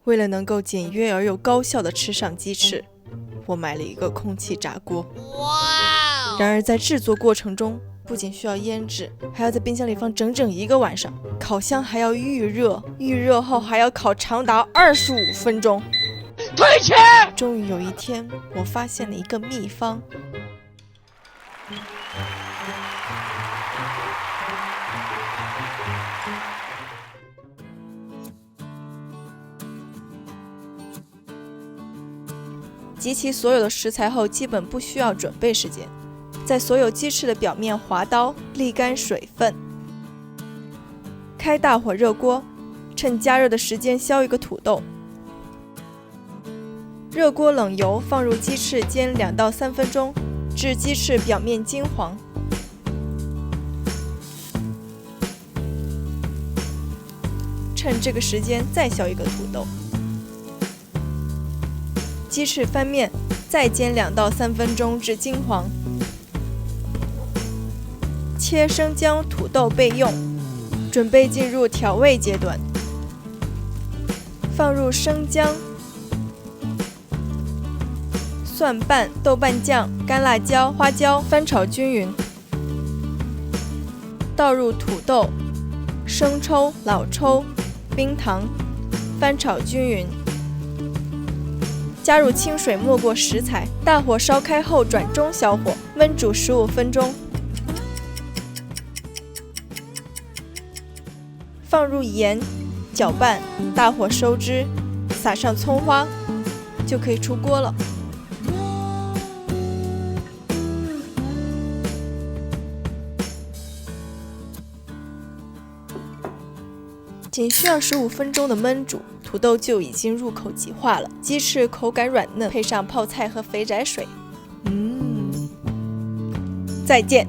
为了能够简约而又高效地吃上鸡翅，我买了一个空气炸锅。然而在制作过程中，不仅需要腌制，还要在冰箱里放整整1个晚上，烤箱还要预热，预热后还要烤长达25分钟。退钱！终于有一天，我发现了一个秘方。集齐所有的食材后，基本不需要准备时间。在所有鸡翅的表面划刀，沥干水分。开大火热锅，趁加热的时间削一个土豆。热锅冷油，放入鸡翅煎2到3分钟，至鸡翅表面金黄。趁这个时间再削一个土豆。鸡翅翻面，再煎2到3分钟至金黄。切生姜、土豆备用。准备进入调味阶段，放入生姜、蒜瓣、豆瓣酱、干辣椒、花椒，翻炒均匀。倒入土豆、生抽、老抽、冰糖，翻炒均匀。加入清水没过食材，大火烧开后转中小火焖煮15分钟。放入盐，搅拌，大火收汁，撒上葱花，就可以出锅了。仅需要15分钟的焖煮，土豆就已经入口即化了，鸡翅口感软嫩，配上泡菜和肥宅水，再见。